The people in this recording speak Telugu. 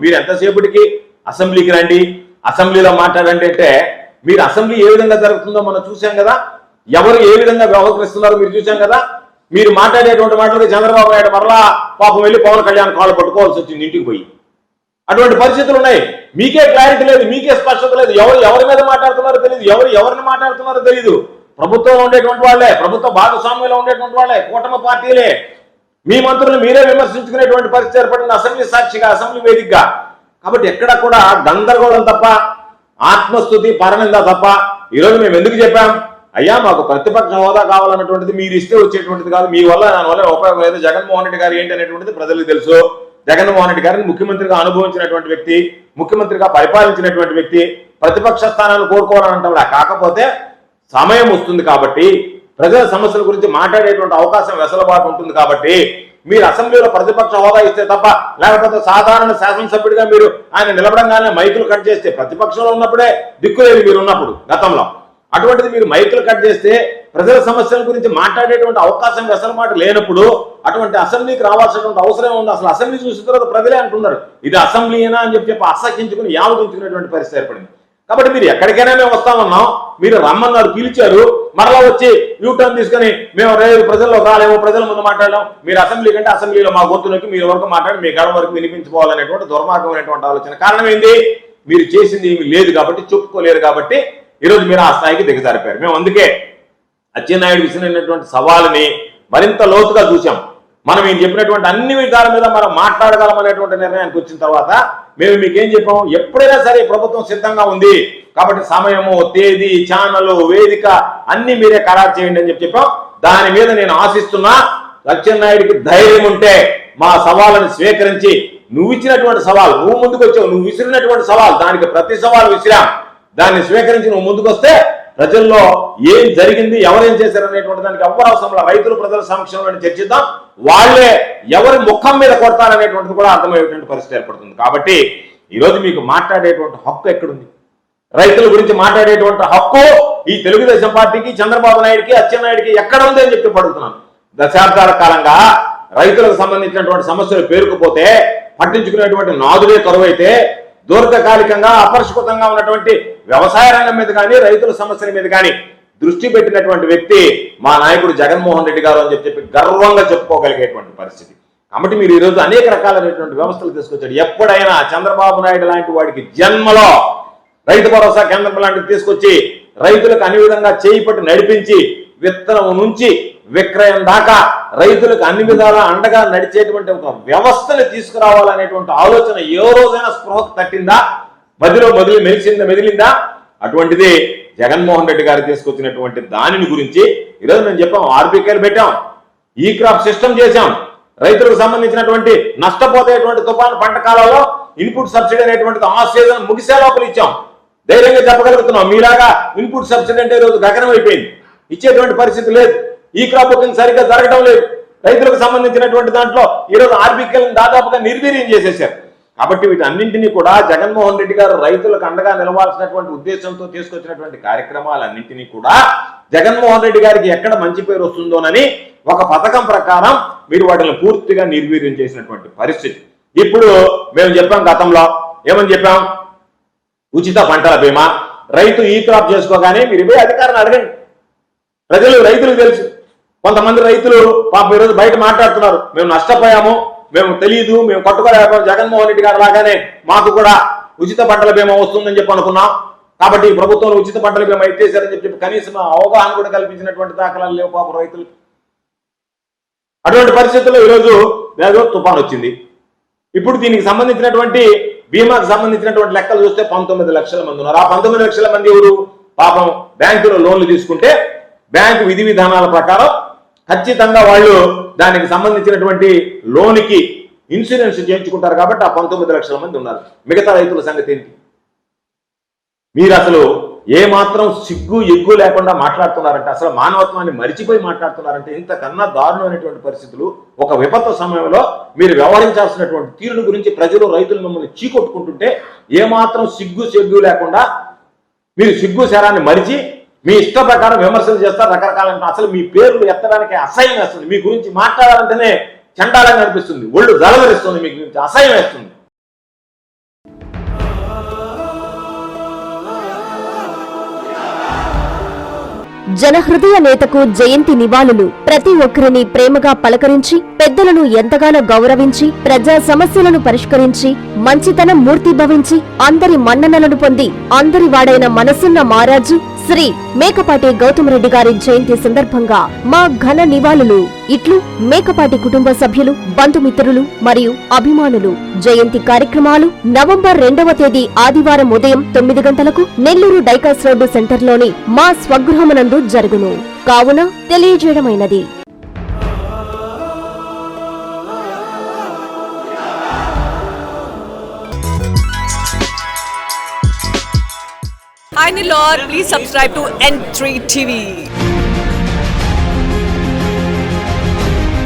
మీరు ఎంతసేపటికి అసెంబ్లీకి రండి, అసెంబ్లీలో మాట్లాడండి అంటే మీరు అసెంబ్లీ ఏ విధంగా జరుగుతుందో మనం చూసాం కదా, ఎవరు ఏ విధంగా వ్యవహరిస్తున్నారో మీరు చూసాం కదా. మీరు మాట్లాడేటువంటి మాటలకి చంద్రబాబు నాయుడు మరలా పాపం వెళ్ళి పవన్ కళ్యాణ్ కాళ్ళు పట్టుకోవాల్సి వచ్చింది ఇంటికి పోయి. అటువంటి పరిస్థితులు ఉన్నాయి. మీకే క్లారిటీ లేదు, మీకే స్పష్టత లేదు. ఎవరి మీద మాట్లాడుతున్నారో తెలియదు, ఎవరిని మాట్లాడుతున్నారో తెలియదు. ప్రభుత్వంలో ఉండేటువంటి వాళ్ళే, ప్రభుత్వ భాగస్వామ్యంలో ఉండేటువంటి వాళ్ళే, కూటమి పార్టీలే మీ మంత్రులు మీరే విమర్శించుకునేటువంటి పరిస్థితి ఏర్పడింది అసెంబ్లీ సాక్షిగా, అసెంబ్లీ వేదికగా. కాబట్టి ఎక్కడ కూడా గందరగోళం తప్ప, ఆత్మస్తుతి పరనింద తప్ప. ఈరోజు మేము ఎందుకు చెప్పాం, అయ్యా మాకు ప్రతిపక్ష హోదా కావాలన్నటువంటిది మీరు ఇస్తే వచ్చేటువంటిది కాదు, మీ వల్ల దాని వల్ల ఉపయోగం లేదు. జగన్మోహన్ రెడ్డి గారు ఏంటి అనేటువంటిది ప్రజలకు తెలుసు. జగన్మోహన్ రెడ్డి గారిని ముఖ్యమంత్రిగా అనుభవించినటువంటి వ్యక్తి, ముఖ్యమంత్రిగా పరిపాలించినటువంటి వ్యక్తి, ప్రతిపక్ష స్థానాన్ని కోరుకోవాలంటే కాకపోతే సమయం వస్తుంది కాబట్టి, ప్రజల సమస్యల గురించి మాట్లాడేటువంటి అవకాశం వెసులుబాటు ఉంటుంది కాబట్టి మీరు అసెంబ్లీలో ప్రతిపక్ష హోదా ఇస్తే తప్ప, లేకపోతే సాధారణ శాసనసభ్యుడిగా మీరు ఆయన నిలబడంగానే మైకులు కట్ చేస్తే, ప్రతిపక్షంలో ఉన్నప్పుడే దిక్కులేదు మీరు ఉన్నప్పుడు గతంలో, అటువంటిది మీరు మైకులు కట్ చేస్తే ప్రజల సమస్యల గురించి మాట్లాడేటువంటి అవకాశం వెసులుబాటు లేనప్పుడు అటువంటి అసెంబ్లీకి రావాల్సినటువంటి అవసరం ఉంది. అసలు అసెంబ్లీ చూసిన తర్వాత ప్రజలే అంటున్నారు ఇది అసెంబ్లీనా అని చెప్పి అసహించుకుని యావగించుకునేటువంటి పరిస్థితి ఏర్పడింది. కాబట్టి మీరు ఎక్కడికైనా మేము వస్తామన్నాం, మీరు రమ్మన్నారు, పిలిచారు, మరలా వచ్చి యూటర్న్ తీసుకొని మేము ప్రజల్లో రాలేము, ప్రజల ముందు మాట్లాడలేం, మీరు అసెంబ్లీ కంటే అసెంబ్లీలో మా గొంతులోకి మీరు వరకు మాట్లాడి మీ గడవ వరకు వినిపించుకోవాలనేటువంటి దుర్మార్గమైనటువంటి ఆలోచన. కారణం ఏంటి, మీరు చేసింది ఏమి లేదు కాబట్టి, చెప్పుకోలేరు కాబట్టి ఈరోజు మీరు ఆ స్థాయికి దిగజారిపోయారు. మేము అందుకే అచ్చెన్నాయుడు విసిరినటువంటి సవాలుని మరింత లోతుగా చూసాం. మనం ఈయన చెప్పినటువంటి అన్ని విధాల మీద మనం మాట్లాడగలం అనేటువంటి నిర్ణయానికి వచ్చిన తర్వాత మేము మీకేం చెప్పాము, ఎప్పుడైనా సరే ప్రభుత్వం సిద్ధంగా ఉంది కాబట్టి సమయము, తేదీ, ఛానల్, వేదిక అన్ని మీరే ఖరారు చేయండి అని చెప్పాం. దాని మీద నేను ఆశిస్తున్నా అచ్చెన్నాయుడికి ధైర్యం ఉంటే మా సవాళ్ళని స్వీకరించి, నువ్వు ఇచ్చినటువంటి సవాల్, నువ్వు ముందుకు వచ్చావు, నువ్వు విసిరినటువంటి సవాల్, దానికి ప్రతి సవాల్ విసిరాం, దాన్ని స్వీకరించి నువ్వు ముందుకు వస్తే ప్రజల్లో ఏం జరిగింది, ఎవరేం చేశారు అనేటువంటి దానికి ఎవ్వరు అవసరంలో రైతులు ప్రజల సమక్షంలో చర్చిద్దాం, వాళ్లే ఎవరి ముఖం మీద కొడతారనేటువంటిది కూడా అర్థమయ్యేటువంటి పరిస్థితి ఏర్పడుతుంది. కాబట్టి ఈరోజు మీకు మాట్లాడేటువంటి హక్కు ఎక్కడుంది, రైతుల గురించి మాట్లాడేటువంటి హక్కు ఈ తెలుగుదేశం పార్టీకి, చంద్రబాబు నాయుడికి, అచ్చెన్నాయుడికి ఎక్కడ ఉంది అని చెప్పి పడుతున్నాను. దశాబ్దాల కాలంగా రైతులకు సంబంధించినటువంటి సమస్యలు పేరుకుపోతే పట్టించుకునేటువంటి నాదుడే కరువైతే, దీర్ఘకాలికంగా అపరిష్కృతంగా ఉన్నటువంటి వ్యవసాయ రంగం మీద కానీ, రైతుల సమస్యల మీద కానీ దృష్టి పెట్టినటువంటి వ్యక్తి మా నాయకుడు జగన్మోహన్ రెడ్డి గారు అని చెప్పి గర్వంగా చెప్పుకోగలిగేటువంటి పరిస్థితి. కాబట్టి మీరు ఈరోజు అనేక రకాలైనటువంటి వ్యవస్థలు తీసుకొచ్చాడు. ఎప్పుడైనా చంద్రబాబు నాయుడు లాంటి వాడికి జన్మలో రైతు భరోసా కేంద్రం లాంటివి తీసుకొచ్చి రైతులకు అన్ని విధంగా చేయి పట్టి నడిపించి, విత్తనం నుంచి విక్రయం దాకా రైతులకు అన్ని విధాలా అండగా నడిచేటువంటి ఒక వ్యవస్థను తీసుకురావాలనేటువంటి ఆలోచన ఏ రోజైనా స్పృహకు తట్టిందా, మదిలో మెదిలిందా? అటువంటిది జగన్మోహన్ రెడ్డి గారు తీసుకొచ్చినటువంటి దానిని గురించి ఈరోజు మేము చెప్పాం. ఆర్బీకేలు పెట్టాం, ఈ క్రాప్ సిస్టమ్ చేశాం, రైతులకు సంబంధించినటువంటి నష్టపోతేటువంటి తుఫాను పంట కాలంలో ఇన్పుట్ సబ్సిడీ అనేటువంటిది ఆ సీజన్ ముగిసే లోపల ఇచ్చాం. ధైర్యంగా చెప్పగలుగుతున్నాం. మీలాగా ఇన్పుట్ సబ్సిడీ అంటే ఈరోజు గగనం అయిపోయింది, ఇచ్చేటువంటి పరిస్థితి లేదు. ఈ క్రాప్ బుకింగ్ సరిగ్గా జరగడం లేదు. రైతులకు సంబంధించినటువంటి దాంట్లో ఈరోజు ఆర్బీకేలను దాదాపుగా నిర్వీర్యం చేసేశారు. కాబట్టి వీటన్నింటినీ కూడా జగన్మోహన్ రెడ్డి గారు రైతులకు అండగా నిలవాల్సినటువంటి ఉద్దేశంతో తీసుకొచ్చినటువంటి కార్యక్రమాలన్నింటినీ కూడా జగన్మోహన్ రెడ్డి గారికి ఎక్కడ మంచి పేరు వస్తుందోనని ఒక పథకం ప్రకారం మీరు వాటిని పూర్తిగా నిర్వీర్యం చేసినటువంటి పరిస్థితి. ఇప్పుడు మేము చెప్పాం, గతంలో ఏమని చెప్పాం, ఉచిత పంటల బీమా, రైతు ఈ క్రాప్ చేసుకోగానే మీరు పోయి అధికారాన్ని అడగండి. రైతులకు తెలుసు. కొంతమంది రైతులు పాపం ఈరోజు బయట మాట్లాడుతున్నారు, మేము నష్టపోయాము, మేము తెలియదు, మేము కట్టుకోలేకపోయాం, జగన్మోహన్ రెడ్డి గారు లాగానే మాకు కూడా ఉచిత పంటల బీమా వస్తుందని చెప్పి అనుకున్నాం, కాబట్టి ఈ ప్రభుత్వం ఉచిత పంటల బీమా ఇచ్చేశారని చెప్పి కనీసం అవగాహన కూడా కల్పించినటువంటి దాఖలాలు లేవు పాపం రైతులు. అటువంటి పరిస్థితుల్లో ఈరోజు వేగో తుఫాన్ వచ్చింది. ఇప్పుడు దీనికి సంబంధించినటువంటి బీమాకు సంబంధించినటువంటి లెక్కలు చూస్తే 19 లక్షల మంది ఉన్నారు. ఆ 19 లక్షల మంది ఎవరు? పాపం బ్యాంకులో లోన్లు తీసుకుంటే బ్యాంకు విధి విధానాల ప్రకారం ఖచ్చితంగా వాళ్ళు దానికి సంబంధించినటువంటి లోన్కి ఇన్సూరెన్స్ చేయించుకుంటారు కాబట్టి ఆ 19 లక్షల మంది ఉన్నారు. మిగతా రైతుల సంగతి ఏంటి? మీరు అసలు ఏ మాత్రం సిగ్గు ఎగ్గు లేకుండా మాట్లాడుతున్నారంటే, అసలు మానవత్వాన్ని మరిచిపోయి మాట్లాడుతున్నారంటే, ఇంతకన్నా దారుణమైనటువంటి పరిస్థితులు. ఒక విపత్తు సమయంలో మీరు వ్యవహరించాల్సినటువంటి తీరును గురించి ప్రజలు, రైతులు మిమ్మల్ని చీకొట్టుకుంటుంటే ఏ మాత్రం సిగ్గు లేకుండా మీరు సిగ్గు శరాన్ని మరిచి మీ ఇష్ట ప్రకారం విమర్శలు చేస్తారు రకరకాల. అసలు మీ పేర్లు ఎత్తడానికి అసహ్యం వేస్తుంది, మీ గురించి మాట్లాడాలంటేనే చండాలంగా అనిపిస్తుంది, ఒళ్ళు జలవరిస్తుంది, మీ గురించి అసహ్యం వేస్తుంది. జనహృదయ నేతకు జయంతి నివాళులు. ప్రతి ఒక్కరిని ప్రేమగా పలకరించి, పెద్దలను ఎంతగానో గౌరవించి, ప్రజా సమస్యలను పరిష్కరించి, మంచితనం మూర్తిభవించి, అందరి మన్ననలను పొంది, అందరి వాడైన మనసున్న మహారాజు శ్రీ మేకపాటి గౌతమ్ రెడ్డి గారి జయంతి సందర్భంగా మా ఘన నివాళులు. ఇట్లు మేకపాటి కుటుంబ సభ్యులు, బంధుమిత్రులు మరియు అభిమానులు. జయంతి కార్యక్రమాలు నవంబర్ 2వ తేదీ ఆదివారం ఉదయం 9 గంటలకు నెల్లూరు డైకాస్ రోడ్డు సెంటర్లోని మా స్వగృహమునందు జరుగును. కావున తెలియజేయడమైనది. Hi Nilor, please subscribe to N3 TV.